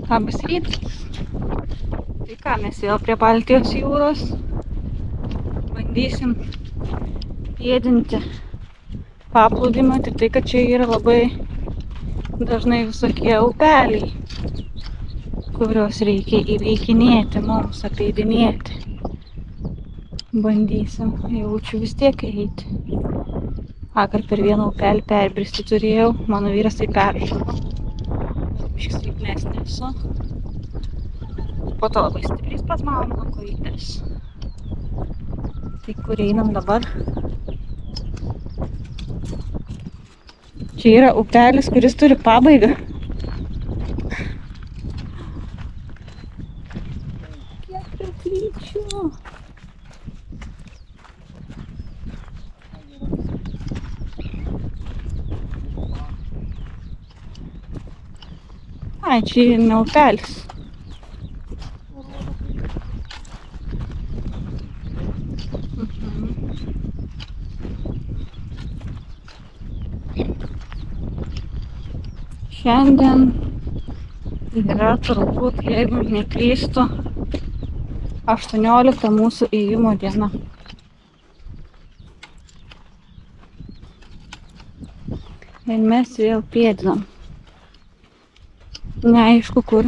Labas rytas. Tai ką, mes vėl prie Baltijos jūros. Bandysim pėdinti paplūdimą, tik tai, kad čia yra labai dažnai visokie upeliai, kuriuos reikia įveikinėti mums, apeidinėti. Bandysim, jaučiu vis tiek eiti. Vakar per vieną upelį perbristi turėjau, mano vyras tai peržuvo. Biškis silpnesnė esu. Po to labai stipriai spazmavo mano kojytės. Tai kur einam dabar? Čia yra upelis, kuris turi pabaigą. Kiek priuklyčių. Ai, čia ne upelis. Šiandien yra turbūt, jeigu neklystu, 18 mūsų ėjimo diena. Ir mes vėl pėdinam. Neaišku, kur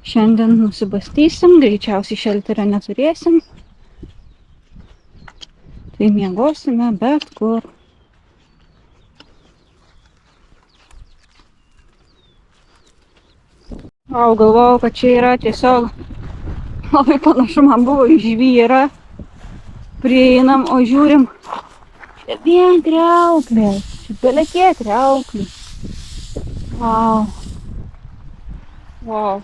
šiandien nusibastysim, greičiausiai šelterio neturėsim. Tai miegosime bet kur. Galvojau, kad čia yra tiesiog labai panašu, man buvo į žvyrą. Prieinam, o žiūrim, čia vien kriauklės, čia belekiek kriauklės. Vau. Vau.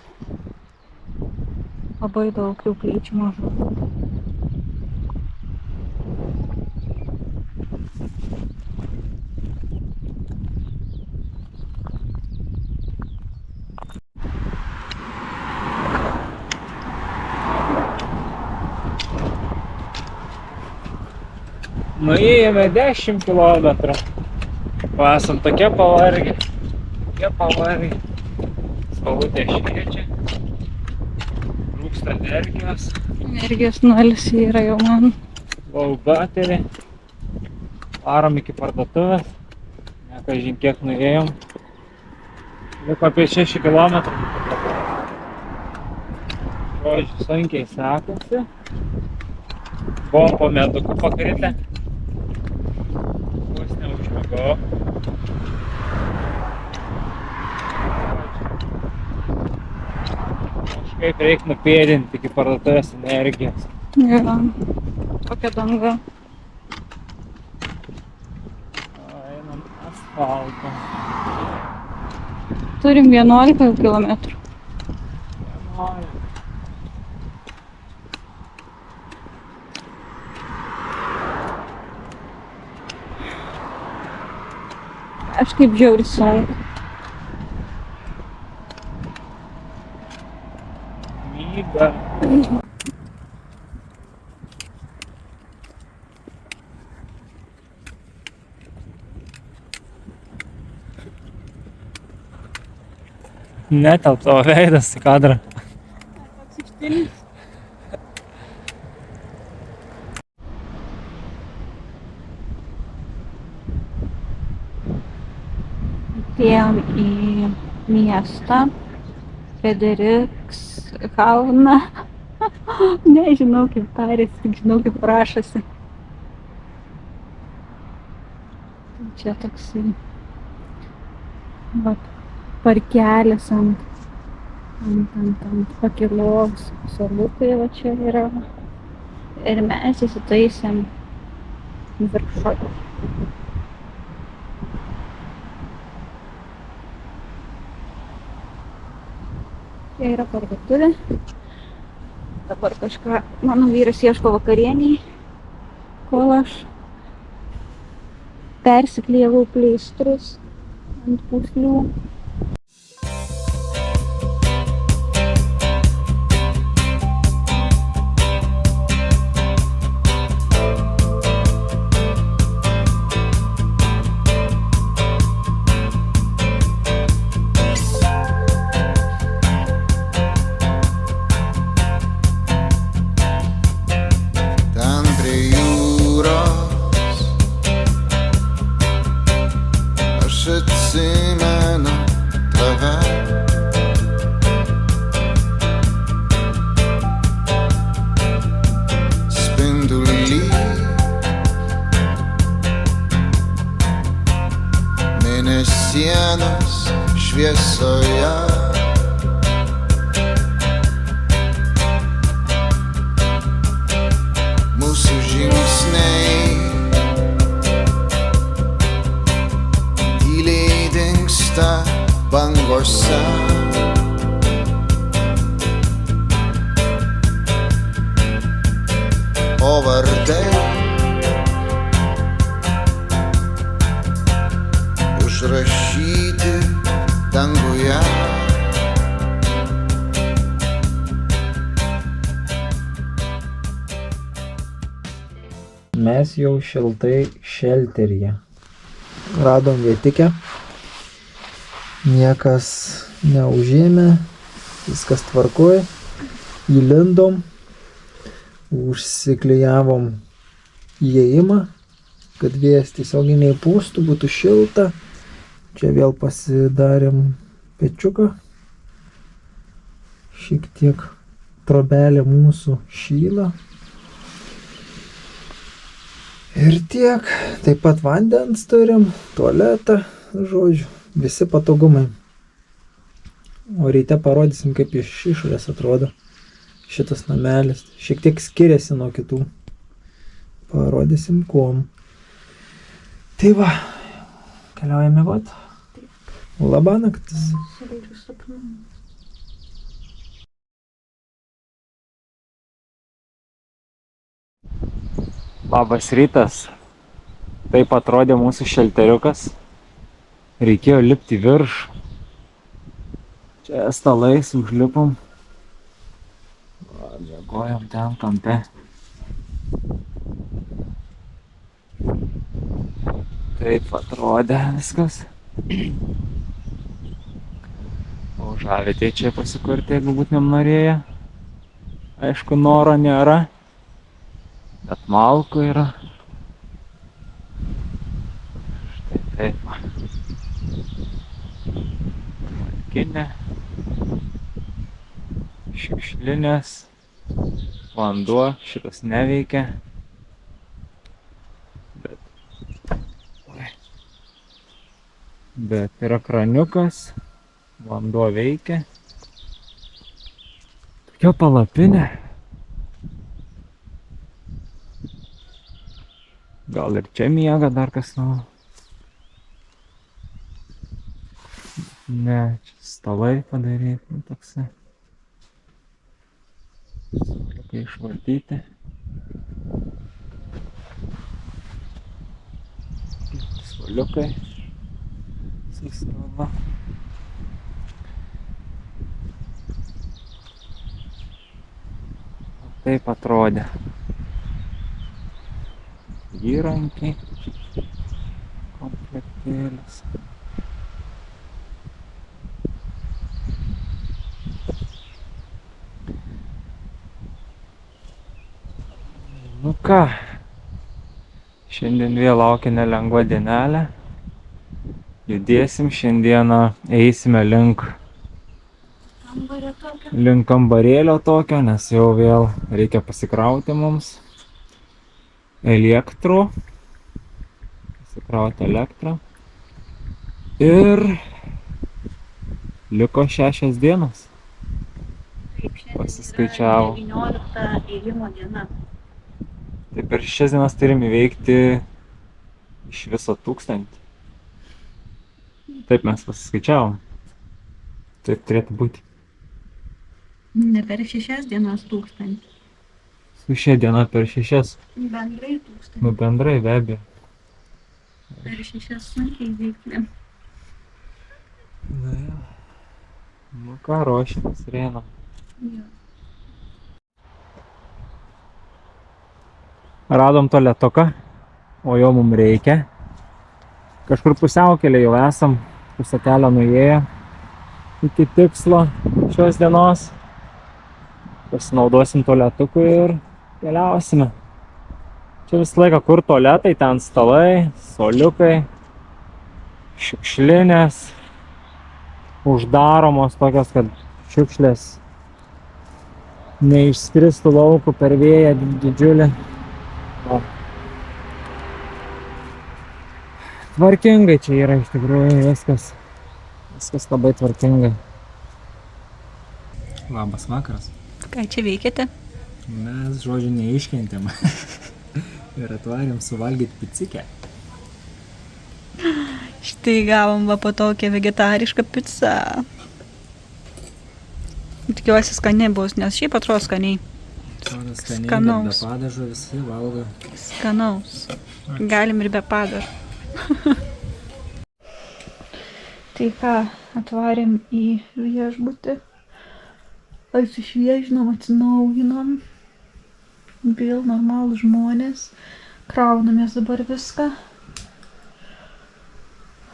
Labai daug kriauklyčių mažų. Nuėjome 10 kilometrų. Esam tokie pavargę. Saulutė šviečia. Trūksta energijos. Energijos nulis yra jau man. Low battery. Varom iki parduotuvės. Nekažin kiek nuėjom. Liko apie 6 kilometrų. Žodžiu, sunkiai sekasi. Buvom po medukų pakaritę. Vos neužmigau. Kažkaip reik nupėdinti iki parduotuvės energijos. Jo, tokia danga. Einam asfaltą. Turim 11 kilometrų. Aš kaip žiauri sunku. Myga. Netelp tavo veidas į kadrą. Toks ištilys. Atėjom į miestą, Frederikshavną. Nežinau kaip tarėsi, tik žinau kaip rašosi. Čia toksai parkelis ant pakilos saulutė va čia yra. Ir mes įsitaisėm viršuj. Čia yra parduotuvė. Dabar kažką mano vyras ieško vakarieniai, kol aš persiklijavau pleistrus ant pūslių. sienos šviesoje. Mūsų žingsniai tyliai dingsta bangose. O vardai užrašyti danguje. Mes jau šiltai šelteryje. Radom vietikę. Niekas neužėmė. Viskas tvarkoj. Įlindom. Užsiklijavom įėjimą, kad vėjas tiesiogiai neįpūstų, būtų šilta. Čia vėl pasidarėm pečiuką. Šiek tiek trobelė mūsų šyla. Ir tiek. Taip pat vandens turim, tualetą, žodžiu, visi patogumai. O ryte parodysim, kaip iš išorės atrodo šitas namelis. Šiek tiek skiriasi nuo kitų. Parodysim kuom. Tai va, keliaujame miegot. Labanaktis. Labas rytas. Taip atrodė mūsų šelteriukas. Reikėjo lipti virš. Čia stalais užlipom. Miegojom ten kampe. Taip atrodė viskas. Laužavietė čia pasikurti, jeigu būtumėm norėję. Aišku, noro nėra, bet malkų yra. Štai taip. Malkinė. Šiukšlinės. Vanduo, šitas neveikia. Bet yra kraniukas, vanduo veikia. Tokia palapinė. Gal ir čia miega dar kas nors. Ne, čia stalai padaryti, toksai. Suoliukai išvartyti. Suoliukai. Stala. Taip atrodė. Įrankiai. Komplektėlis. Nu ką, šiandien vėl laukia nelengva dienelė. Judėsim, šiandieną eisime link kambarėlio tokio, nes jau vėl reikia pasikrauti mums elektrų. Pasikrauti elektrą. Ir liko 6 dienos. Pasiskaičiavo. 19 ėjimo diena. Tai per 6 dienas turim įveikti iš viso 1000. Taip mes pasiskaičiavom. Taip turėtų būti. Ne per 6 dienas 1000. Su šia diena per 6. Bendrai 1000. Nu bendrai, be abejo. Per 6 sunkiai veikti. Na jau. Nu ką, ruošiamės, reinam. Jo. Radom tualetuką, o jo mums reikia. Kažkur pusiaukelė jau esam, pusę kelio nuėję iki tikslo šios dienos. Pasinaudosim tualetuku ir keliausime. Čia visą laiką kur tualetai, ten stalai, suoliukai, šiukšlinės, uždaromos tokios, kad šiukšlės neišskristų laukų per vėją didžiulį. Tvarkingai čia yra iš tikrųjų viskas. Viskas labai tvarkinga. Labas vakaras. Ką čia veikiate? Mes, žodžiu, neiškentėm. Ir atvarėm suvalgyti picikę. Štai gavom va po tokią vegetarišką pizzą. Tikiuosi skani bus, nes šiaip atrodo skaniai. Sodas skaniai, Skanaus. bet be padažo visi valgo. Skanaus. Galim ir be padažo. Tai ką, atvarėm į viešbutį. Atsišviežinom, atsinaujinom. Vėl normalų žmonės. Kraunamės dabar viską.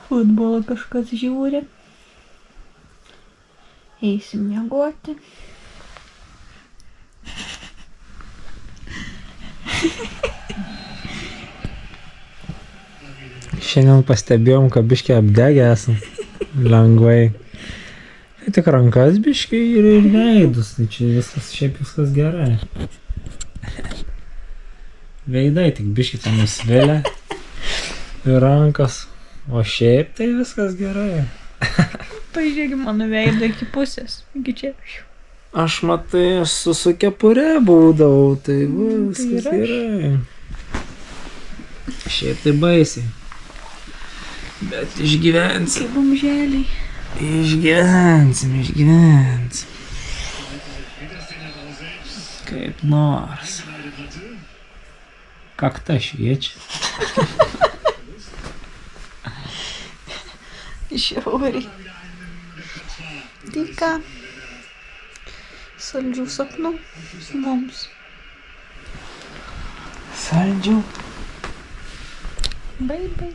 Futbolą kažkas žiūri. Eisim miegoti. Šiandien pastebėjom, kad biškiai apdegę esam. Lengvai. Tai tik rankas biškiai ir veidus. Tai čia viskas, šiaip viskas gerai. Veidai tik biškiai ten nusvilę. Ir rankas. O šiaip tai viskas gerai. Pažiūrėk mano veidą iki pusės. Iki čia. Aš matai, aš su kepure būdavau, tai va, Tai viskas ir aš. gerai. Šiaip tai baisiai. Bet išgyvensim. Kaip bumželiai. Išgyvensim. Kaip nors. Kakta šviečia. Žiauriai. Tai ką? Saldžių sapnų mums. Saldžiau. Bye bye.